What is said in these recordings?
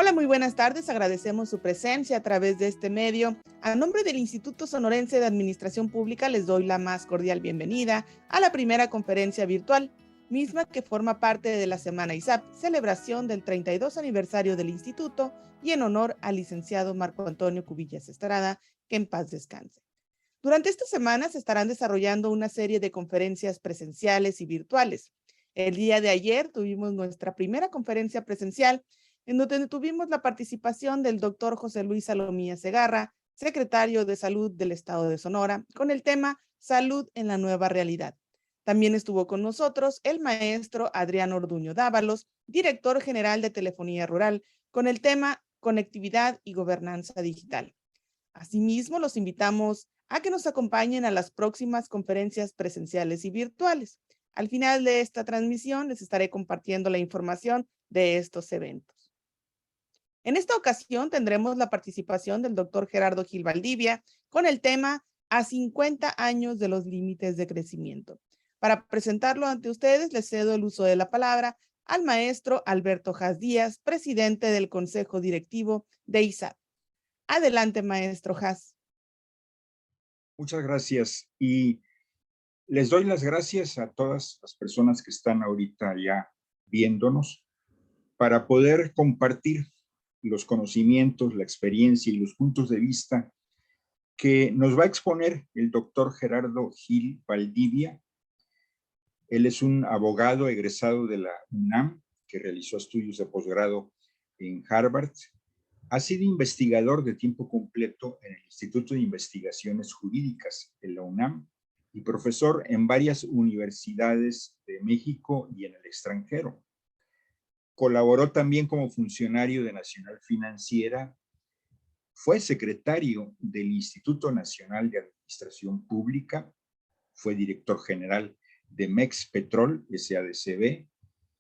Hola, muy buenas tardes. Agradecemos su presencia a través de este medio. A nombre del Instituto Sonorense de Administración Pública les doy la más cordial bienvenida a la primera conferencia virtual, misma que forma parte de la Semana ISAP, celebración del 32 aniversario del Instituto y en honor al licenciado Marco Antonio Cubillas Estrada, que en paz descanse. Durante estas semanas se estarán desarrollando una serie de conferencias presenciales y virtuales. El día de ayer tuvimos nuestra primera conferencia presencial en donde tuvimos la participación del doctor José Luis Salomía Segarra, secretario de Salud del Estado de Sonora, con el tema Salud en la Nueva Realidad. También estuvo con nosotros el maestro Adrián Orduño Dávalos, director general de Telefonía Rural, con el tema Conectividad y Gobernanza Digital. Asimismo, los invitamos a que nos acompañen a las próximas conferencias presenciales y virtuales. Al final de esta transmisión les estaré compartiendo la información de estos eventos. En esta ocasión tendremos la participación del doctor Gerardo Gil Valdivia con el tema A 50 años de los límites de crecimiento. Para presentarlo ante ustedes, les cedo el uso de la palabra al maestro Alberto Haas Díaz, presidente del Consejo Directivo de ISAP. Adelante, maestro Haas. Muchas gracias y les doy las gracias a todas las personas que están ahorita ya viéndonos para poder compartir los conocimientos, la experiencia y los puntos de vista que nos va a exponer el doctor Gerardo Gil Valdivia. Él es un abogado egresado de la UNAM que realizó estudios de posgrado en Harvard. Ha sido investigador de tiempo completo en el Instituto de Investigaciones Jurídicas de la UNAM y profesor en varias universidades de México y en el extranjero. Colaboró también como funcionario de Nacional Financiera, fue secretario del Instituto Nacional de Administración Pública, fue director general de Mexpetrol, SADCB,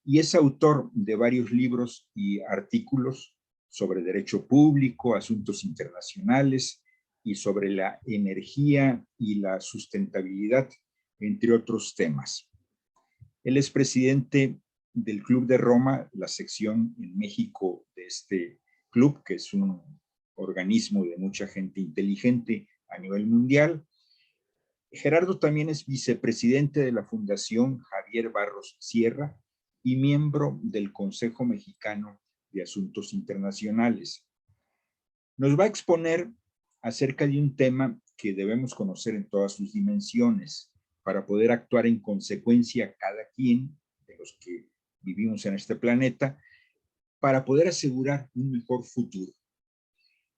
y es autor de varios libros y artículos sobre derecho público, asuntos internacionales y sobre la energía y la sustentabilidad, entre otros temas. Él es presidente del Club de Roma, la sección en México de este club, que es un organismo de mucha gente inteligente a nivel mundial. Gerardo también es vicepresidente de la Fundación Javier Barros Sierra y miembro del Consejo Mexicano de Asuntos Internacionales. Nos va a exponer acerca de un tema que debemos conocer en todas sus dimensiones para poder actuar en consecuencia cada quien de los que vivimos en este planeta para poder asegurar un mejor futuro.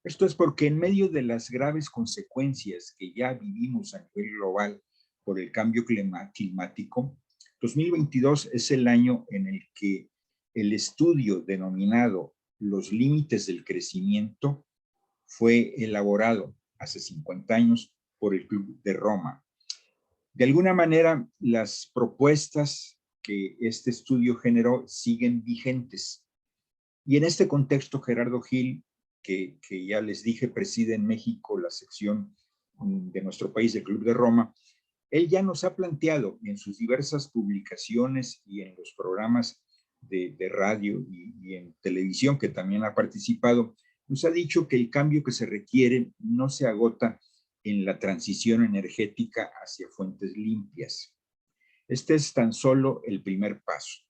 Esto es porque en medio de las graves consecuencias que ya vivimos a nivel global por el cambio climático, 2022 es el año en el que el estudio denominado Los Límites del Crecimiento fue elaborado hace 50 años por el Club de Roma. De alguna manera, las propuestas que este estudio generó siguen vigentes. Y en este contexto, Gerardo Gil, que ya les dije, preside en México la sección de nuestro país del Club de Roma, él ya nos ha planteado en sus diversas publicaciones y en los programas de radio y en televisión, que también ha participado, nos ha dicho que el cambio que se requiere no se agota en la transición energética hacia fuentes limpias. Este es tan solo el primer paso.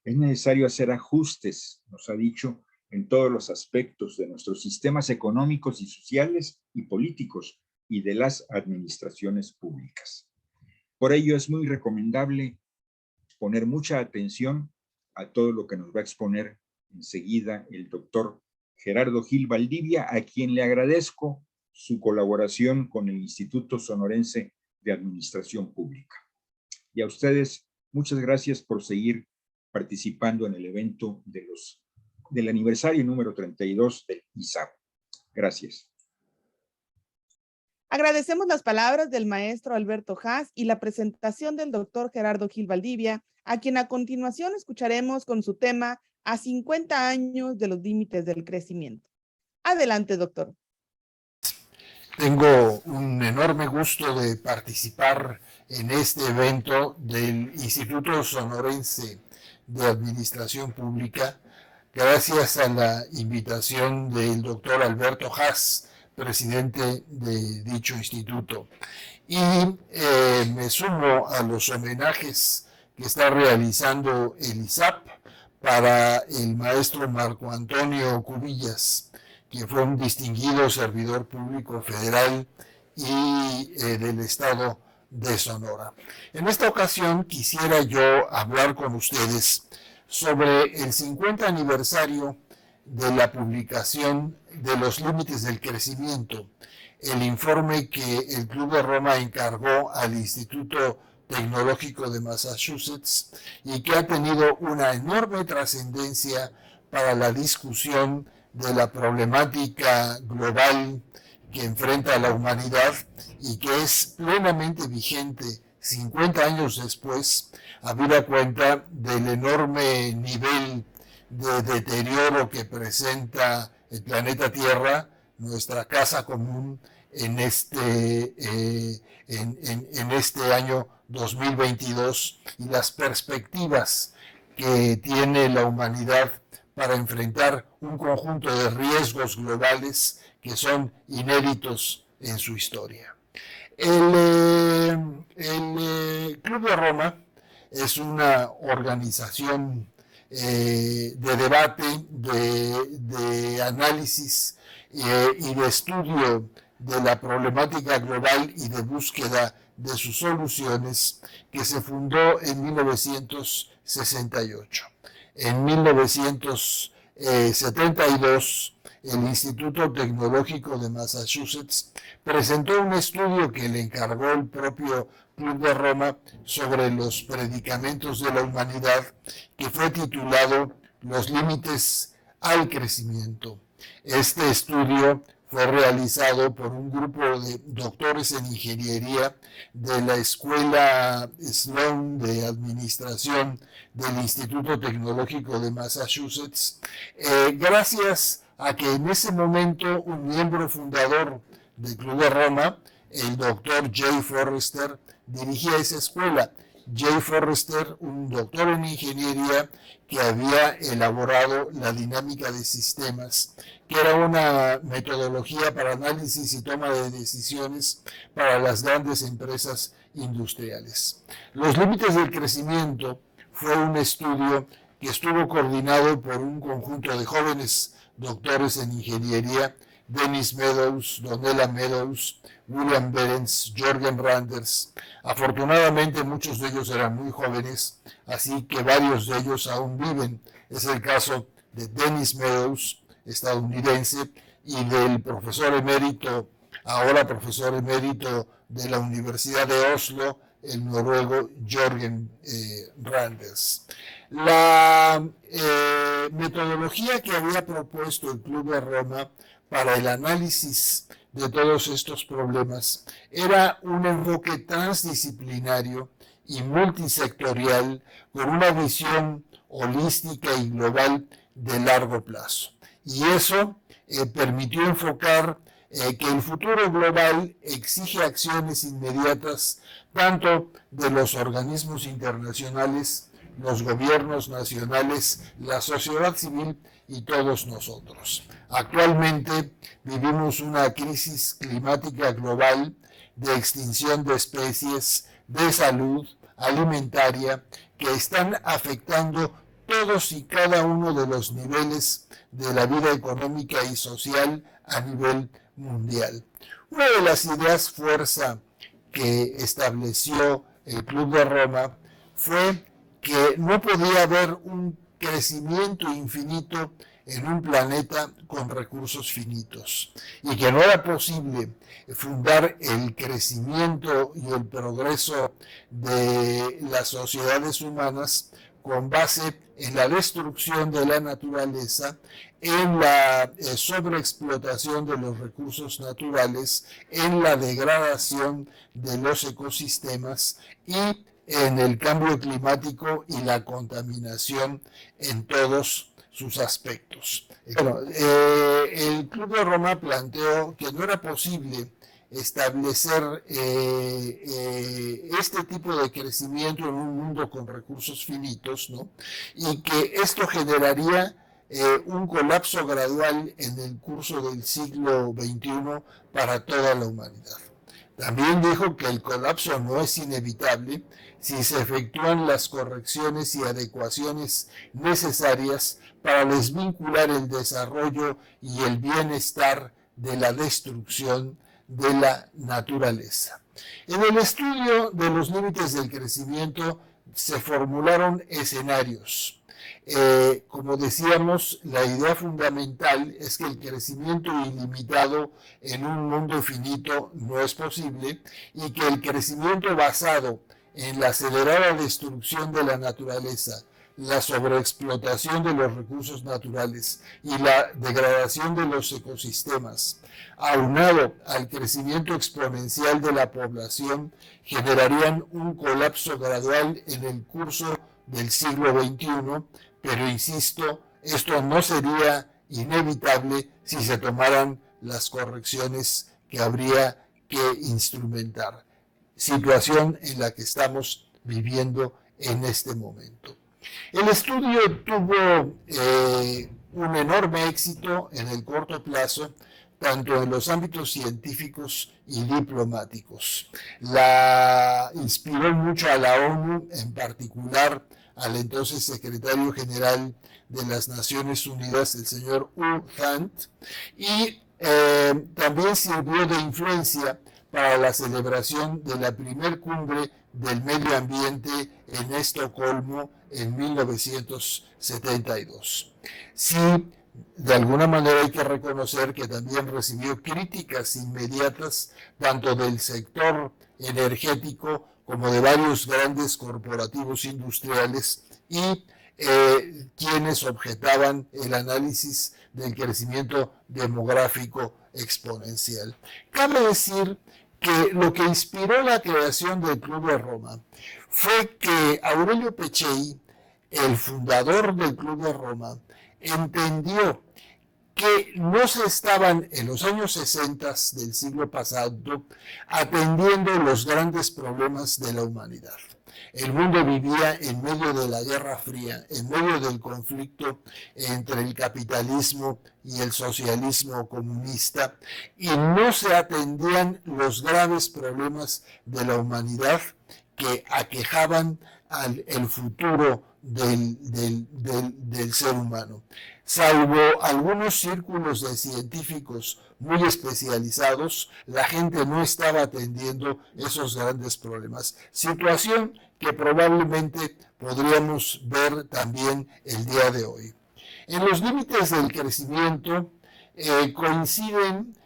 Es necesario hacer ajustes, nos ha dicho, en todos los aspectos de nuestros sistemas económicos y sociales y políticos y de las administraciones públicas. Por ello es muy recomendable poner mucha atención a todo lo que nos va a exponer enseguida el doctor Gerardo Gil Valdivia, a quien le agradezco su colaboración con el Instituto Sonorense de Administración Pública. Y a ustedes, muchas gracias por seguir participando en el evento del aniversario número 32 del ISAP. Gracias. Agradecemos las palabras del maestro Alberto Haas y la presentación del doctor Gerardo Gil Valdivia, a quien a continuación escucharemos con su tema A 50 años de los límites del crecimiento. Adelante, doctor. Tengo un enorme gusto de participar en este evento del Instituto Sonorense de Administración Pública, gracias a la invitación del doctor Alberto Haas, presidente de dicho instituto. Y me sumo a los homenajes que está realizando el ISAP para el maestro Marco Antonio Cubillas, que fue un distinguido servidor público federal y del estado de Sonora. En esta ocasión quisiera yo hablar con ustedes sobre el 50 aniversario de la publicación de los límites del crecimiento, el informe que el Club de Roma encargó al Instituto Tecnológico de Massachusetts y que ha tenido una enorme trascendencia para la discusión de la problemática global que enfrenta la humanidad y que es plenamente vigente 50 años después, habida cuenta del enorme nivel de deterioro que presenta el planeta Tierra, nuestra casa común, en este año 2022 y las perspectivas que tiene la humanidad para enfrentar un conjunto de riesgos globales que son inéditos en su historia. El Club de Roma es una organización de debate, de análisis y de estudio de la problemática global y de búsqueda de sus soluciones, que se fundó en 1968. En 1972, el Instituto Tecnológico de Massachusetts presentó un estudio que le encargó el propio Club de Roma sobre los predicamentos de la humanidad, que fue titulado Los límites al crecimiento. Este estudio fue realizado por un grupo de doctores en ingeniería de la Escuela Sloan de Administración del Instituto Tecnológico de Massachusetts, gracias a que en ese momento un miembro fundador del Club de Roma, el doctor Jay Forrester, dirigía esa escuela. Jay Forrester, un doctor en ingeniería que había elaborado la dinámica de sistemas, que era una metodología para análisis y toma de decisiones para las grandes empresas industriales. Los límites del crecimiento fue un estudio que estuvo coordinado por un conjunto de jóvenes doctores en ingeniería: Dennis Meadows, Donella Meadows, William Behrens, Jorgen Randers. Afortunadamente muchos de ellos eran muy jóvenes, así que varios de ellos aún viven. Es el caso de Dennis Meadows, estadounidense, y del profesor emérito, ahora profesor emérito de la Universidad de Oslo, el noruego Jorgen Randers. La metodología que había propuesto el Club de Roma para el análisis de todos estos problemas era un enfoque transdisciplinario y multisectorial con una visión holística y global de largo plazo. Y eso permitió enfocar que el futuro global exige acciones inmediatas tanto de los organismos internacionales, los gobiernos nacionales, la sociedad civil y todos nosotros. Actualmente vivimos una crisis climática global de extinción de especies, de salud alimentaria, que están afectando todos y cada uno de los niveles de la vida económica y social a nivel mundial. Una de las ideas fuerza que estableció el Club de Roma fue que no podía haber un crecimiento infinito en un planeta con recursos finitos y que no era posible fundar el crecimiento y el progreso de las sociedades humanas con base en la destrucción de la naturaleza, en la sobreexplotación de los recursos naturales, en la degradación de los ecosistemas y en el cambio climático y la contaminación en todos sus aspectos. Bueno, el Club de Roma planteó que no era posible establecer este tipo de crecimiento en un mundo con recursos finitos, ¿no? Y que esto generaría un colapso gradual en el curso del siglo XXI para toda la humanidad. También dijo que el colapso no es inevitable si se efectúan las correcciones y adecuaciones necesarias para desvincular el desarrollo y el bienestar de la destrucción de la naturaleza. En el estudio de los límites del crecimiento se formularon escenarios. Como decíamos, la idea fundamental es que el crecimiento ilimitado en un mundo finito no es posible y que el crecimiento basado en la acelerada destrucción de la naturaleza, la sobreexplotación de los recursos naturales y la degradación de los ecosistemas, aunado al crecimiento exponencial de la población, generarían un colapso gradual en el curso del siglo XXI, pero insisto, esto no sería inevitable si se tomaran las correcciones que habría que instrumentar, situación en la que estamos viviendo en este momento. El estudio tuvo un enorme éxito en el corto plazo, tanto en los ámbitos científicos y diplomáticos. La inspiró mucho a la ONU, en particular al entonces secretario general de las Naciones Unidas, el señor U Thant, y también sirvió de influencia para la celebración de la primer cumbre del medio ambiente en Estocolmo en 1972. Sí, de alguna manera hay que reconocer que también recibió críticas inmediatas tanto del sector energético como de varios grandes corporativos industriales y quienes objetaban el análisis del crecimiento demográfico exponencial. Cabe decir que lo que inspiró la creación del Club de Roma fue que Aurelio Peccei, el fundador del Club de Roma, entendió que no se estaban en los años 60 del siglo pasado atendiendo los grandes problemas de la humanidad. El mundo vivía en medio de la Guerra Fría, en medio del conflicto entre el capitalismo y el socialismo comunista, y no se atendían los graves problemas de la humanidad que aquejaban el futuro del ser humano. Salvo algunos círculos de científicos muy especializados, la gente no estaba atendiendo esos grandes problemas. Situación que probablemente podríamos ver también el día de hoy. En los límites del crecimiento coinciden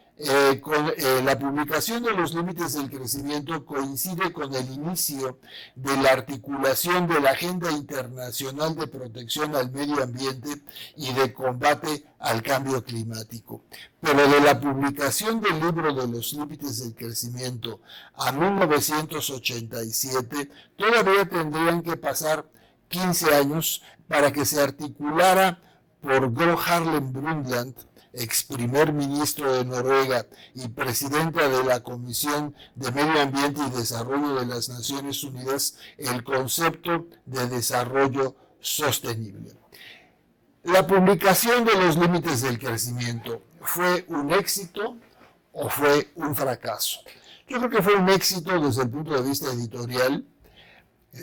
la publicación de los límites del crecimiento coincide con el inicio de la articulación de la Agenda Internacional de Protección al Medio Ambiente y de combate al cambio climático. Pero de la publicación del libro de los límites del crecimiento a 1987, todavía tendrían que pasar 15 años para que se articulara por Gro Harlem Brundtland, ex primer ministro de Noruega y presidenta de la Comisión de Medio Ambiente y Desarrollo de las Naciones Unidas, el concepto de desarrollo sostenible. La publicación de los límites del crecimiento, ¿fue un éxito o fue un fracaso? Yo creo que fue un éxito desde el punto de vista editorial.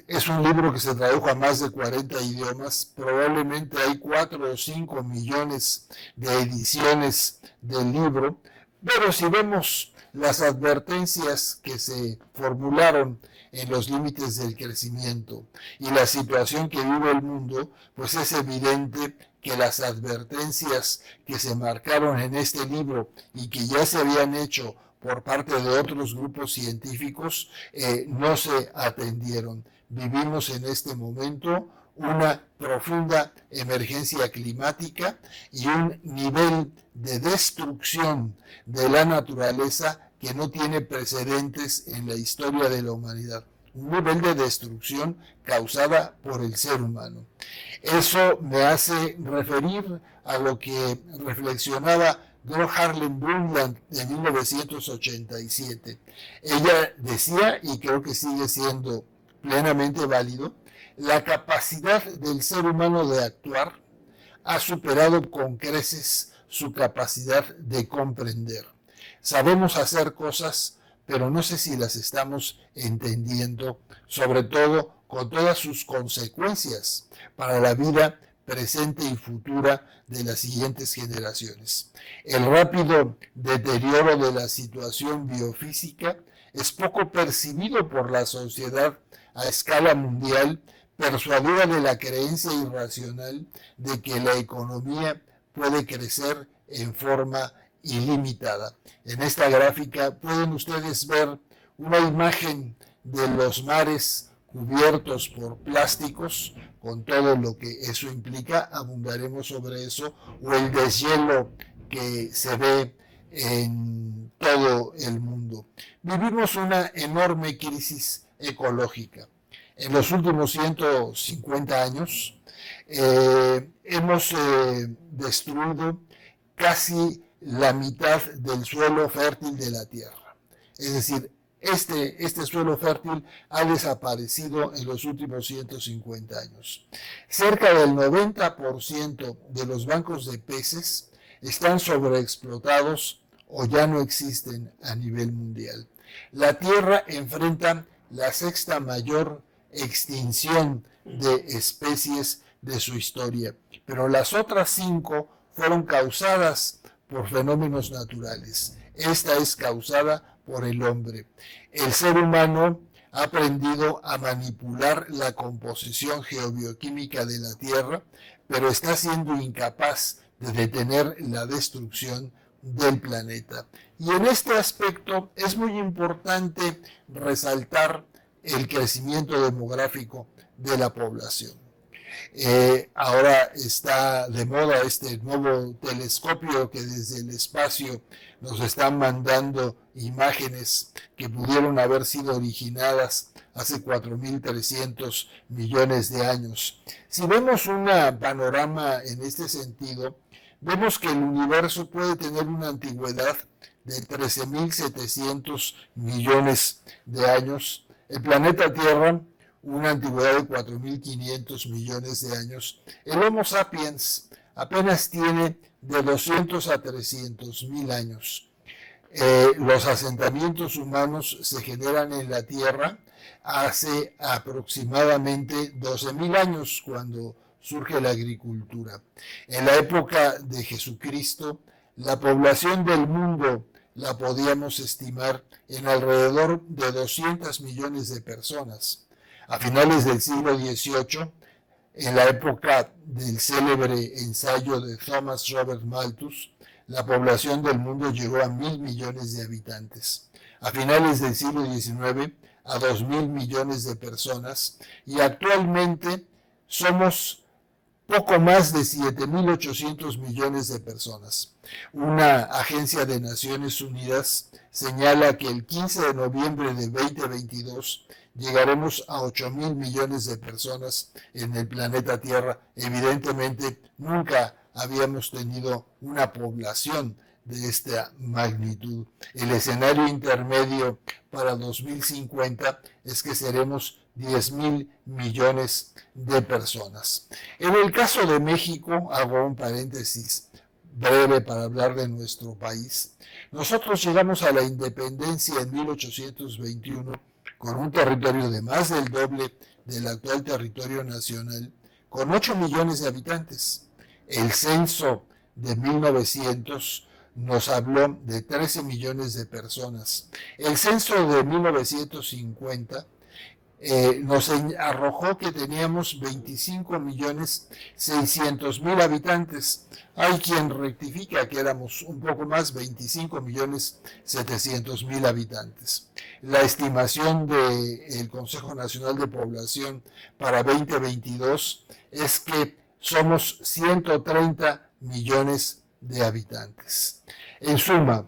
Es un libro que se tradujo a más de 40 idiomas, probablemente hay 4 o 5 millones de ediciones del libro, pero si vemos las advertencias que se formularon en los límites del crecimiento y la situación que vive el mundo, pues es evidente que las advertencias que se marcaron en este libro y que ya se habían hecho por parte de otros grupos científicos no se atendieron. Vivimos en este momento una profunda emergencia climática y un nivel de destrucción de la naturaleza que no tiene precedentes en la historia de la humanidad. Un nivel de destrucción causada por el ser humano. Eso me hace referir a lo que reflexionaba Gro Harlem Brundtland de 1987. Ella decía, y creo que sigue siendo plenamente válido, la capacidad del ser humano de actuar ha superado con creces su capacidad de comprender. Sabemos hacer cosas, pero no sé si las estamos entendiendo, sobre todo con todas sus consecuencias para la vida presente y futura de las siguientes generaciones. El rápido deterioro de la situación biofísica es poco percibido por la sociedad a escala mundial, persuadida de la creencia irracional de que la economía puede crecer en forma ilimitada. En esta gráfica pueden ustedes ver una imagen de los mares cubiertos por plásticos, con todo lo que eso implica, abundaremos sobre eso, o el deshielo que se ve en todo el mundo. Vivimos una enorme crisis ecológica. En los últimos 150 años hemos destruido casi la mitad del suelo fértil de la Tierra. Es decir, este suelo fértil ha desaparecido en los últimos 150 años. Cerca del 90% de los bancos de peces están sobreexplotados o ya no existen a nivel mundial. La Tierra enfrenta la sexta mayor extinción de especies de su historia, pero las otras 5 fueron causadas por fenómenos naturales. Esta es causada por el hombre. El ser humano ha aprendido a manipular la composición geobioquímica de la Tierra, pero está siendo incapaz de detener la destrucción del planeta. Y en este aspecto es muy importante resaltar el crecimiento demográfico de la población. Ahora está de moda este nuevo telescopio que desde el espacio nos están mandando imágenes que pudieron haber sido originadas hace 4.300 millones de años. Si vemos un panorama en este sentido, vemos que el universo puede tener una antigüedad de 13.700 millones de años. El planeta Tierra, una antigüedad de 4.500 millones de años. El Homo sapiens apenas tiene de 200 a 300.000 años. Los asentamientos humanos se generan en la Tierra hace aproximadamente 12.000 años, cuando surge la agricultura. En la época de Jesucristo, la población del mundo la podíamos estimar en alrededor de 200 millones de personas. A finales del siglo XVIII, en la época del célebre ensayo de Thomas Robert Malthus, la población del mundo llegó a 1.000 millones de habitantes. A finales del siglo XIX, a 2.000 millones de personas, y actualmente somos poco más de 7.800 millones de personas. Una agencia de Naciones Unidas señala que el 15 de noviembre de 2022 llegaremos a 8.000 millones de personas en el planeta Tierra. Evidentemente, nunca habíamos tenido una población de esta magnitud. El escenario intermedio para 2050 es que seremos 10.000 millones de personas. En el caso de México, hago un paréntesis breve para hablar de nuestro país. Nosotros llegamos a la independencia en 1821 con un territorio de más del doble del actual territorio nacional, con 8 millones de habitantes. El censo de 1900 nos habló de 13 millones de personas. El censo de 1950 nos arrojó que teníamos 25.600.000 habitantes. Hay quien rectifica que éramos un poco más, 25.700.000 habitantes. La estimación del Consejo Nacional de Población para 2022 es que somos 130 millones de habitantes. En suma,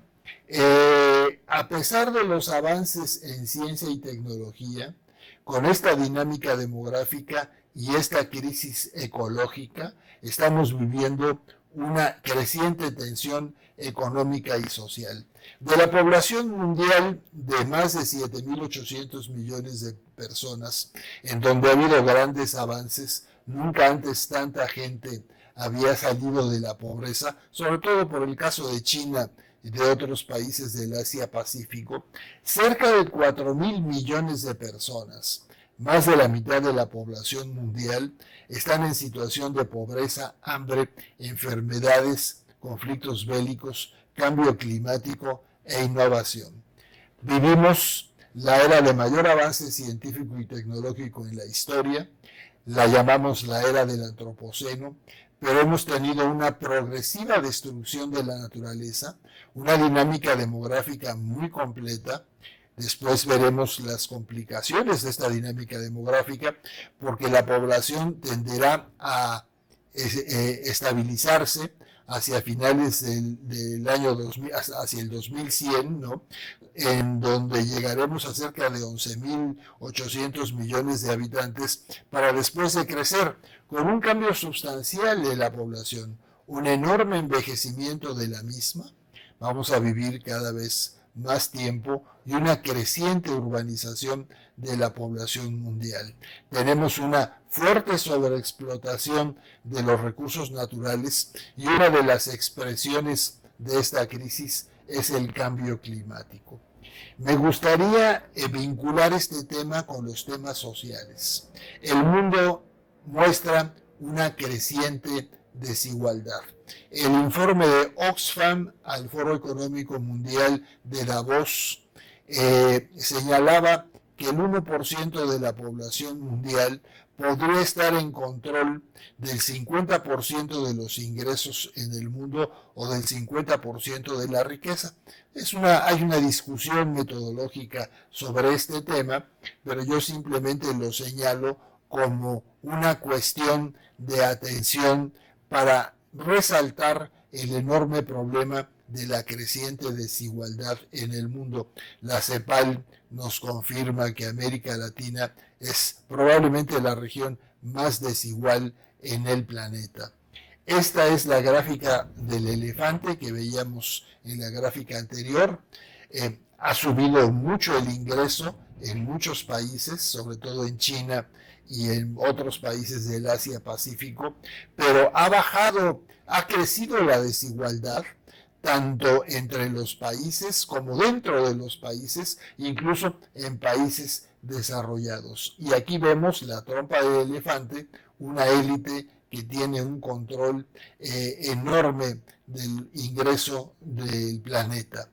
a pesar de los avances en ciencia y tecnología, con esta dinámica demográfica y esta crisis ecológica, estamos viviendo una creciente tensión económica y social. De la población mundial de más de 7.800 millones de personas, en donde ha habido grandes avances, nunca antes tanta gente había salido de la pobreza, sobre todo por el caso de China y de otros países del Asia-Pacífico, cerca de 4.000 millones de personas, más de la mitad de la población mundial, están en situación de pobreza, hambre, enfermedades, conflictos bélicos, cambio climático e innovación. Vivimos la era de mayor avance científico y tecnológico en la historia, la llamamos la era del antropoceno, pero hemos tenido una progresiva destrucción de la naturaleza, una dinámica demográfica muy completa. Después veremos las complicaciones de esta dinámica demográfica, porque la población tenderá a estabilizarse hacia finales del año 2000, hacia el 2100, ¿no? En donde llegaremos a cerca de 11.800 millones de habitantes, para después de crecer con un cambio sustancial de la población, un enorme envejecimiento de la misma. Vamos a vivir cada vez más tiempo y una creciente urbanización de la población mundial. Tenemos una fuerte sobreexplotación de los recursos naturales y una de las expresiones de esta crisis es el cambio climático. Me gustaría vincular este tema con los temas sociales. El mundo muestra una creciente desigualdad. El informe de Oxfam al Foro Económico Mundial de Davos señalaba que el 1% de la población mundial podría estar en control del 50% de los ingresos en el mundo o del 50% de la riqueza. Hay una discusión metodológica sobre este tema, pero yo simplemente lo señalo como una cuestión de atención para resaltar el enorme problema de la creciente desigualdad en el mundo. La CEPAL nos confirma que América Latina es probablemente la región más desigual en el planeta. Esta es la gráfica del elefante que veíamos en la gráfica anterior. Ha subido mucho el ingreso en muchos países, sobre todo en China y en otros países del Asia-Pacífico, pero ha crecido la desigualdad, tanto entre los países como dentro de los países, incluso en países desarrollados. Y aquí vemos la trompa del elefante, una élite que tiene un control enorme del ingreso del planeta.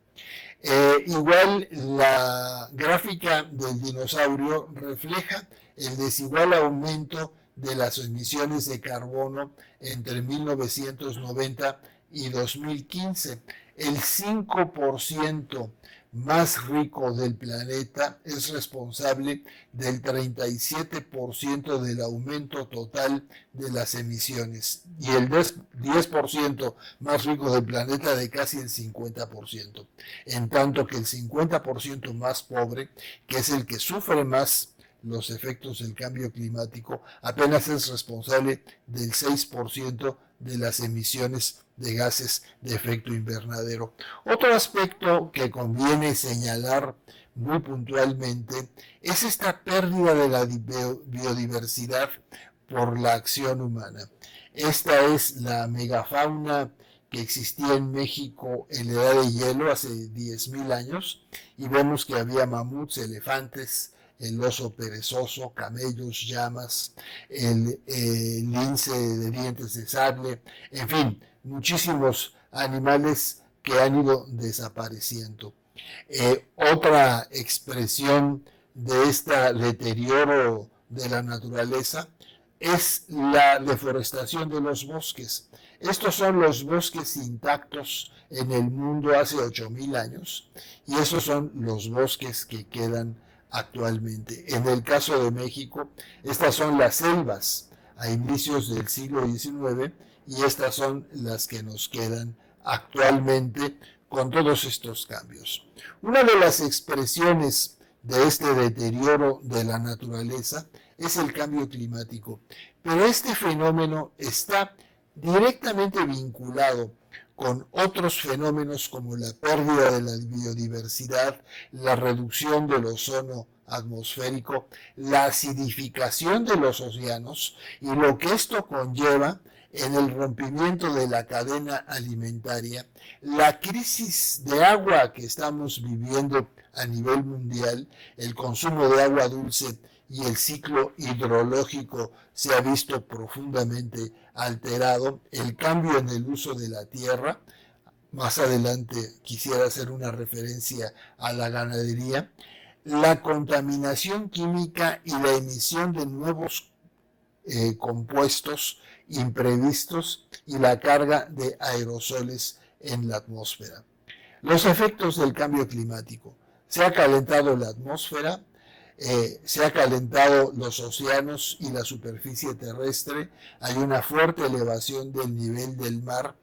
Igual la gráfica del dinosaurio refleja el desigual aumento de las emisiones de carbono entre 1990 y 2015. El 5% más rico del planeta es responsable del 37% del aumento total de las emisiones y el 10% más rico del planeta de casi el 50%, en tanto que el 50% más pobre, que es el que sufre más los efectos del cambio climático, apenas es responsable del 6% de las emisiones de gases de efecto invernadero. Otro aspecto que conviene señalar muy puntualmente es esta pérdida de la biodiversidad por la acción humana. Esta es la megafauna que existía en México en la edad de hielo hace 10.000 años, y vemos que había mamuts, elefantes, el oso perezoso, camellos, llamas, el lince de dientes de sable, en fin, muchísimos animales que han ido desapareciendo. Otra expresión de este deterioro de la naturaleza es la deforestación de los bosques. Estos son los bosques intactos en el mundo hace 8.000 años y esos son los bosques que quedan actualmente. En el caso de México, estas son las selvas a inicios del siglo XIX y estas son las que nos quedan actualmente con todos estos cambios. Una de las expresiones de este deterioro de la naturaleza es el cambio climático, pero este fenómeno está directamente vinculado con otros fenómenos como la pérdida de la biodiversidad, la reducción del ozono atmosférico, la acidificación de los océanos y lo que esto conlleva en el rompimiento de la cadena alimentaria, la crisis de agua que estamos viviendo a nivel mundial, el consumo de agua dulce y el ciclo hidrológico se ha visto profundamente alterado, el cambio en el uso de la tierra, más adelante quisiera hacer una referencia a la ganadería, la contaminación química y la emisión de nuevos compuestos imprevistos y la carga de aerosoles en la atmósfera. Los efectos del cambio climático. Se ha calentado la atmósfera, se ha calentado los océanos y la superficie terrestre, hay una fuerte elevación del nivel del mar.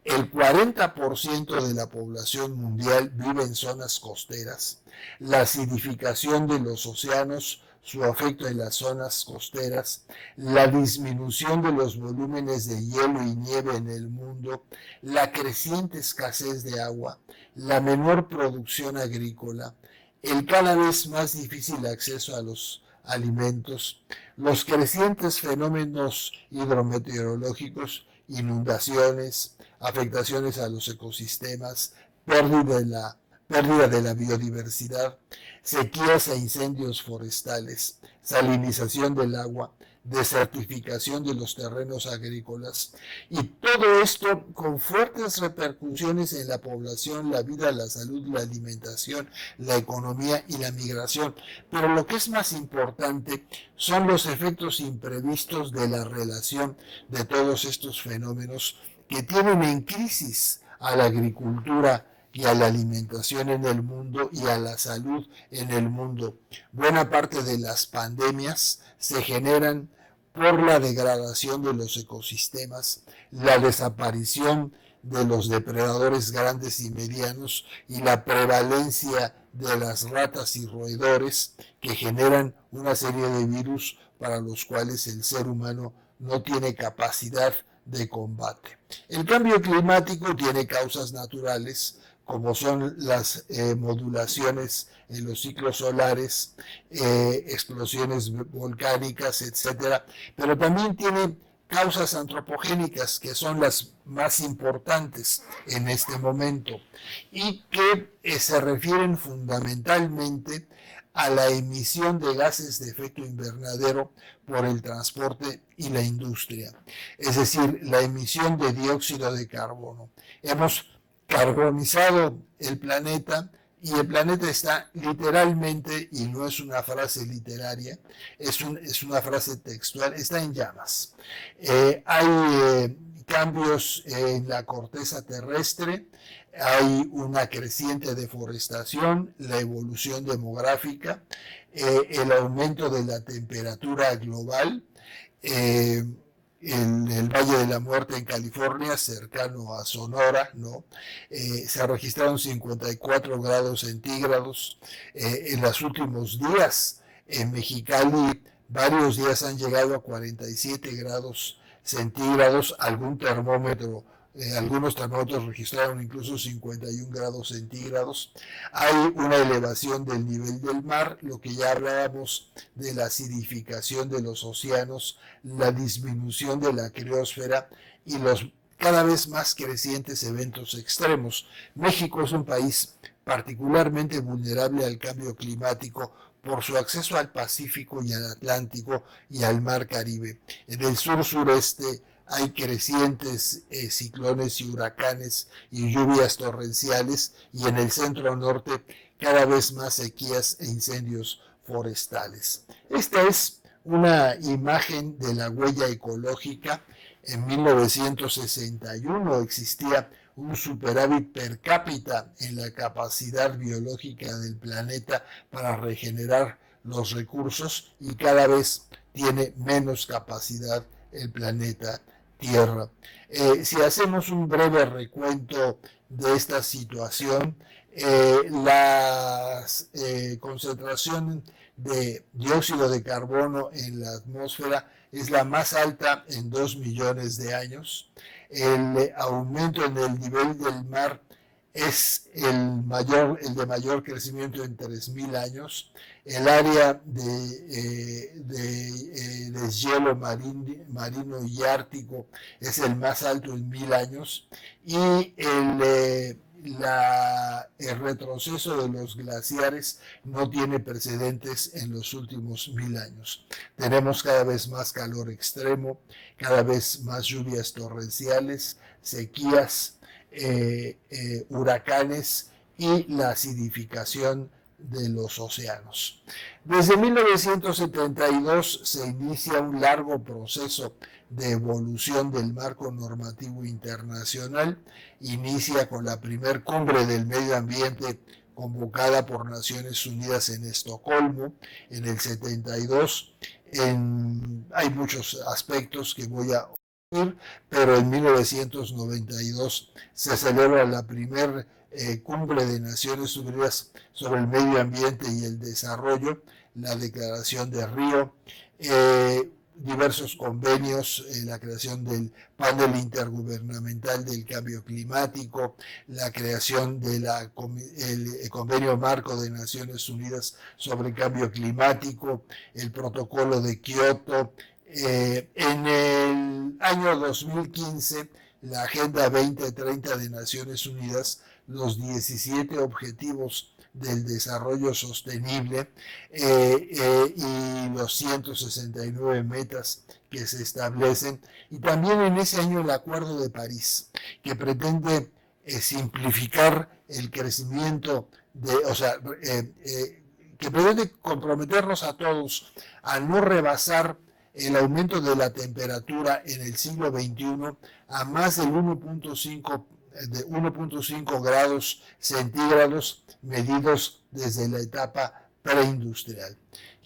El 40% de la población mundial vive en zonas costeras. La acidificación de los océanos, su efecto en las zonas costeras, la disminución de los volúmenes de hielo y nieve en el mundo, la creciente escasez de agua, la menor producción agrícola, el cada vez más difícil acceso a los alimentos, los crecientes fenómenos hidrometeorológicos, inundaciones, afectaciones a los ecosistemas, pérdida de la biodiversidad, sequías e incendios forestales, salinización del agua, desertificación de los terrenos agrícolas, y todo esto con fuertes repercusiones en la población, la vida, la salud, la alimentación, la economía y la migración. Pero lo que es más importante son los efectos imprevistos de la relación de todos estos fenómenos que tienen en crisis a la agricultura y a la alimentación en el mundo y a la salud en el mundo. Buena parte de las pandemias se generan por la degradación de los ecosistemas, la desaparición de los depredadores grandes y medianos y la prevalencia de las ratas y roedores que generan una serie de virus para los cuales el ser humano no tiene capacidad de combate. El cambio climático tiene causas naturales, como son las modulaciones en los ciclos solares, explosiones volcánicas, etcétera, pero también tiene causas antropogénicas que son las más importantes en este momento y que se refieren fundamentalmente a la emisión de gases de efecto invernadero por el transporte y la industria, es decir, la emisión de dióxido de carbono. Hemos carbonizado el planeta y el planeta está literalmente, y no es una frase literaria, es una frase textual, está en llamas. Hay cambios en la corteza terrestre, hay una creciente deforestación, la evolución demográfica, el aumento de la temperatura global, en el Valle de la Muerte en California, cercano a Sonora, ¿no? Se registraron 54 grados centígrados. En los últimos días, en Mexicali, varios días han llegado a 47 grados centígrados. Algunos termómetros registraron incluso 51 grados centígrados. Hay una elevación del nivel del mar, lo que ya hablábamos de la acidificación de los océanos, la disminución de la criosfera y los cada vez más crecientes eventos extremos. México es un país particularmente vulnerable al cambio climático por su acceso al Pacífico y al Atlántico y al Mar Caribe. En el sur-sureste hay crecientes ciclones y huracanes y lluvias torrenciales, y en el centro norte cada vez más sequías e incendios forestales. Esta es una imagen de la huella ecológica. En 1961 existía un superávit per cápita en la capacidad biológica del planeta para regenerar los recursos, y cada vez tiene menos capacidad el planeta Tierra. Si hacemos un breve recuento de esta situación, la concentración de dióxido de carbono en la atmósfera es la más alta en 2 millones de años. El aumento en el nivel del mar es el de mayor crecimiento en 3.000 años. El área de deshielo marino y ártico es el más alto en 1.000 años. Y el retroceso de los glaciares no tiene precedentes en los últimos 1.000 años. Tenemos cada vez más calor extremo, cada vez más lluvias torrenciales, sequías, huracanes y la acidificación de los océanos. Desde 1972 se inicia un largo proceso de evolución del marco normativo internacional. Inicia con la primer cumbre del medio ambiente convocada por Naciones Unidas en Estocolmo en el 72. Hay muchos aspectos que voy a pero en 1992 se celebra la primera cumbre de Naciones Unidas sobre el medio ambiente y el desarrollo, la Declaración de Río, diversos convenios, la creación del panel intergubernamental del cambio climático, la creación del convenio marco de Naciones Unidas sobre el cambio climático, el protocolo de Kioto. En el año 2015, la Agenda 2030 de Naciones Unidas, los 17 objetivos del desarrollo sostenible y los 169 metas que se establecen, y también en ese año el Acuerdo de París, que pretende simplificar el crecimiento que pretende comprometernos a todos a no rebasar el aumento de la temperatura en el siglo XXI a más del 1.5 grados centígrados medidos desde la etapa preindustrial.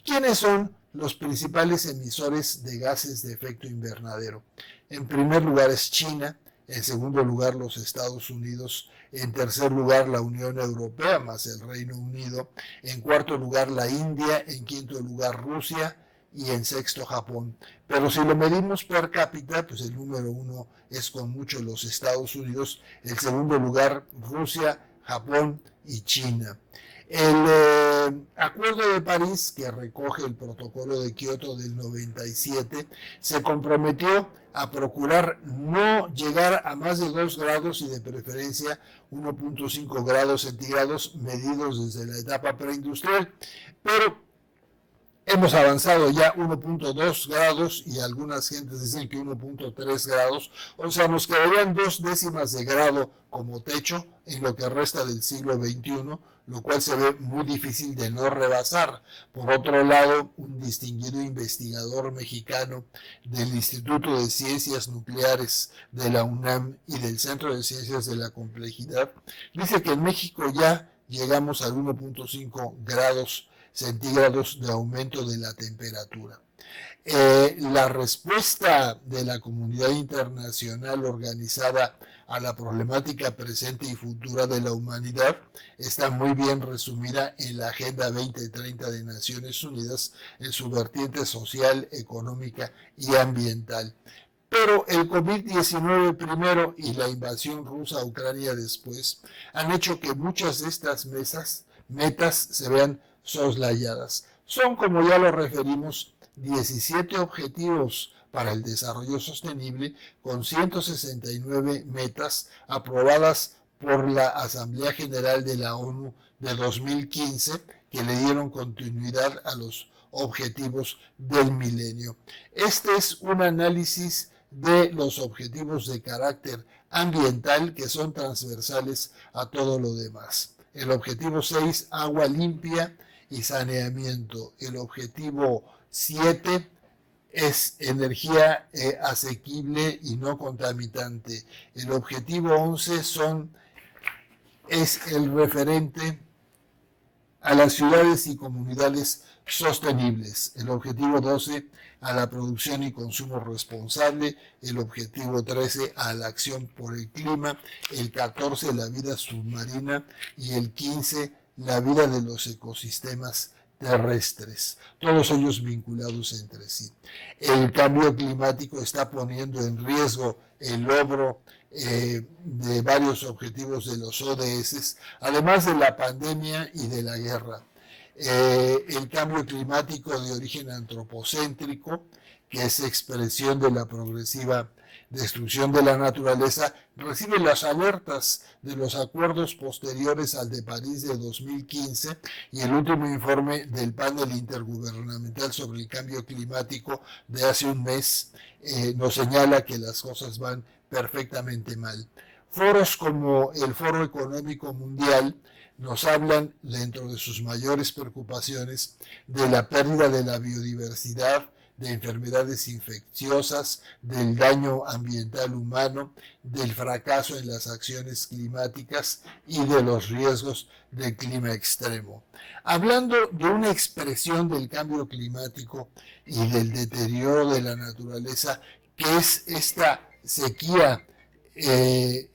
¿Quiénes son los principales emisores de gases de efecto invernadero? En primer lugar es China, en segundo lugar los Estados Unidos, en tercer lugar la Unión Europea más el Reino Unido, en cuarto lugar la India, en quinto lugar Rusia y en sexto Japón. Pero si lo medimos per cápita, pues el número uno es con mucho los Estados Unidos, el segundo lugar Rusia, Japón y China. El Acuerdo de París, que recoge el protocolo de Kioto del 97, se comprometió a procurar no llegar a más de 2 grados y de preferencia 1.5 grados centígrados medidos desde la etapa preindustrial. Pero hemos avanzado ya 1.2 grados y algunas gentes dicen que 1.3 grados, o sea, nos quedarían 2 décimas de grado como techo en lo que resta del siglo XXI, lo cual se ve muy difícil de no rebasar. Por otro lado, un distinguido investigador mexicano del Instituto de Ciencias Nucleares de la UNAM y del Centro de Ciencias de la Complejidad dice que en México ya llegamos al 1.5 grados centígrados de aumento de la temperatura. La respuesta de la comunidad internacional organizada a la problemática presente y futura de la humanidad está muy bien resumida en la Agenda 2030 de Naciones Unidas en su vertiente social, económica y ambiental. Pero el COVID-19 primero y la invasión rusa a Ucrania después han hecho que muchas de estas metas se vean soslayadas. Son, como ya lo referimos, 17 objetivos para el desarrollo sostenible con 169 metas aprobadas por la Asamblea General de la ONU de 2015 que le dieron continuidad a los objetivos del milenio. Este es un análisis de los objetivos de carácter ambiental que son transversales a todo lo demás. El objetivo 6, agua limpia y saneamiento. El objetivo 7 es energía asequible y no contaminante. El objetivo 11 es el referente a las ciudades y comunidades sostenibles. El objetivo 12 a la producción y consumo responsable. El objetivo 13 a la acción por el clima. El 14 la vida submarina y el 15 la vida de los ecosistemas terrestres, todos ellos vinculados entre sí. El cambio climático está poniendo en riesgo el logro de varios objetivos de los ODS, además de la pandemia y de la guerra. El cambio climático de origen antropocéntrico, que es expresión de la progresiva destrucción de la naturaleza, recibe las alertas de los acuerdos posteriores al de París de 2015 y el último informe del panel intergubernamental sobre el cambio climático de hace un mes nos señala que las cosas van perfectamente mal. Foros como el Foro Económico Mundial nos hablan, dentro de sus mayores preocupaciones, de la pérdida de la biodiversidad, de enfermedades infecciosas, del daño ambiental humano, del fracaso en las acciones climáticas y de los riesgos del clima extremo. Hablando de una expresión del cambio climático y del deterioro de la naturaleza, que es esta sequía y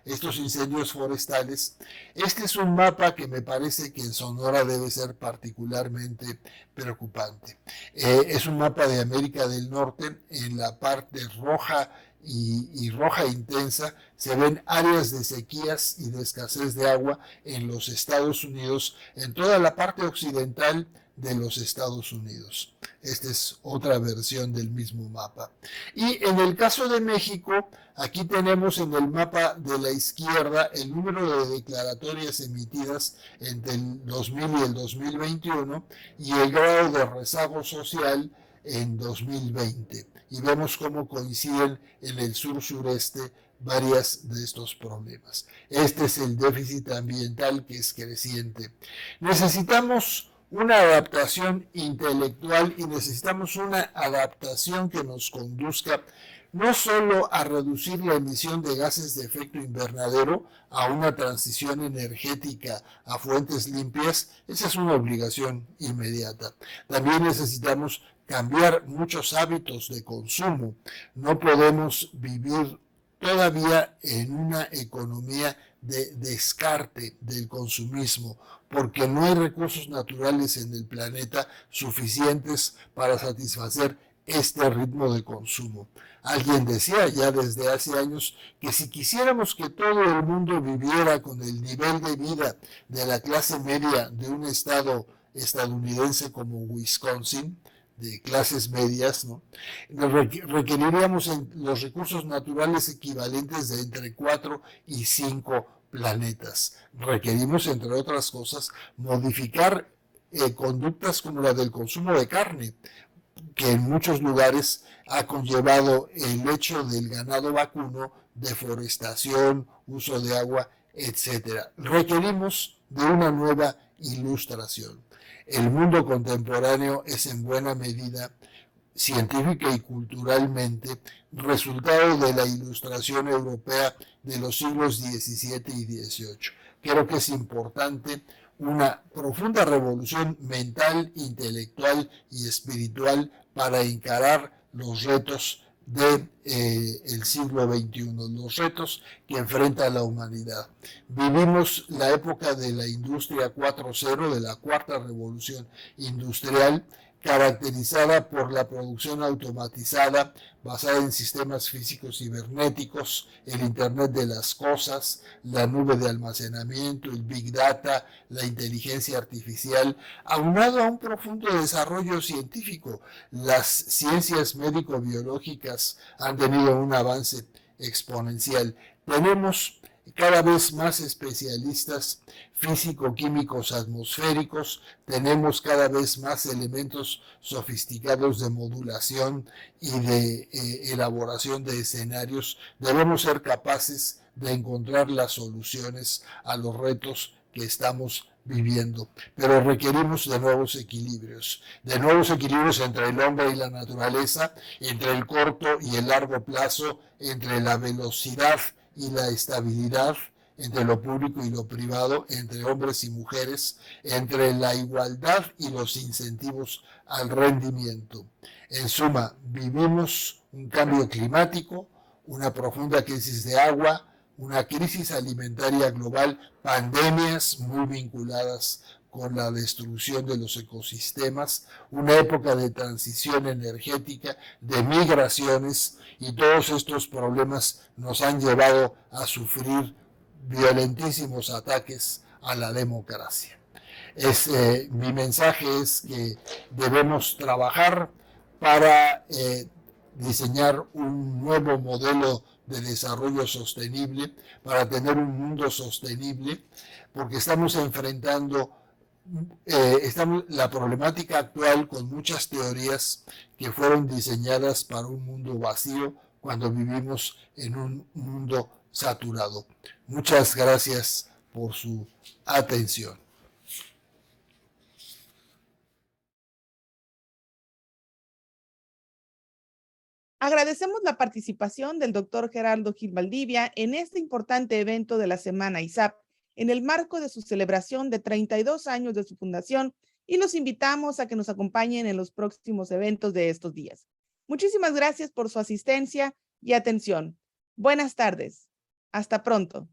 estos incendios forestales, este es un mapa que me parece que en Sonora debe ser particularmente preocupante. Es un mapa de América del Norte. En la parte roja y roja intensa se ven áreas de sequías y de escasez de agua en los Estados Unidos, en toda la parte occidental de los Estados Unidos. Esta es otra versión del mismo mapa. Y en el caso de México, aquí tenemos en el mapa de la izquierda el número de declaratorias emitidas entre el 2000 y el 2021 y el grado de rezago social en 2020. Y vemos cómo coinciden en el sur-sureste varias de estos problemas. Este es el déficit ambiental, que es creciente. Necesitamos una adaptación intelectual y necesitamos una adaptación que nos conduzca no solo a reducir la emisión de gases de efecto invernadero, a una transición energética a fuentes limpias. Esa es una obligación inmediata. También necesitamos cambiar muchos hábitos de consumo. No podemos vivir todavía en una economía de descarte del consumismo, porque no hay recursos naturales en el planeta suficientes para satisfacer este ritmo de consumo. Alguien decía ya desde hace años que si quisiéramos que todo el mundo viviera con el nivel de vida de la clase media de un estado estadounidense como Wisconsin, de clases medias, ¿no?, requeriríamos los recursos naturales equivalentes de entre 4 y 5 planetas. Requerimos, entre otras cosas, modificar conductas como la del consumo de carne, que en muchos lugares ha conllevado el hecho del ganado vacuno, deforestación, uso de agua, etc. Requerimos de una nueva ilustración. El mundo contemporáneo es en buena medida, científica y culturalmente, resultado de la ilustración europea de los siglos XVII y XVIII. Creo que es importante una profunda revolución mental, intelectual y espiritual para encarar los retos del siglo XXI, los retos que enfrenta la humanidad. Vivimos la época de la industria 4.0, de la cuarta revolución industrial, caracterizada por la producción automatizada basada en sistemas físicos cibernéticos, el Internet de las cosas, la nube de almacenamiento, el Big Data, la inteligencia artificial, aunado a un profundo desarrollo científico. Las ciencias médico-biológicas han tenido un avance exponencial. Tenemos cada vez más especialistas físico-químicos atmosféricos, tenemos cada vez más elementos sofisticados de modulación y de elaboración de escenarios. Debemos ser capaces de encontrar las soluciones a los retos que estamos viviendo, pero requerimos de nuevos equilibrios entre el hombre y la naturaleza, entre el corto y el largo plazo, entre la velocidad y la estabilidad, entre lo público y lo privado, entre hombres y mujeres, entre la igualdad y los incentivos al rendimiento. En suma, vivimos un cambio climático, una profunda crisis de agua, una crisis alimentaria global, pandemias muy vinculadas con la destrucción de los ecosistemas, una época de transición energética, de migraciones, y todos estos problemas nos han llevado a sufrir violentísimos ataques a la democracia. Mi mensaje es que debemos trabajar para diseñar un nuevo modelo de desarrollo sostenible, para tener un mundo sostenible, porque estamos enfrentando la problemática actual con muchas teorías que fueron diseñadas para un mundo vacío cuando vivimos en un mundo saturado. Muchas gracias por su atención. Agradecemos la participación del doctor Gerardo Gil Valdivia en este importante evento de la Semana ISAP, en el marco de su celebración de 32 años de su fundación, y los invitamos a que nos acompañen en los próximos eventos de estos días. Muchísimas gracias por su asistencia y atención. Buenas tardes. Hasta pronto.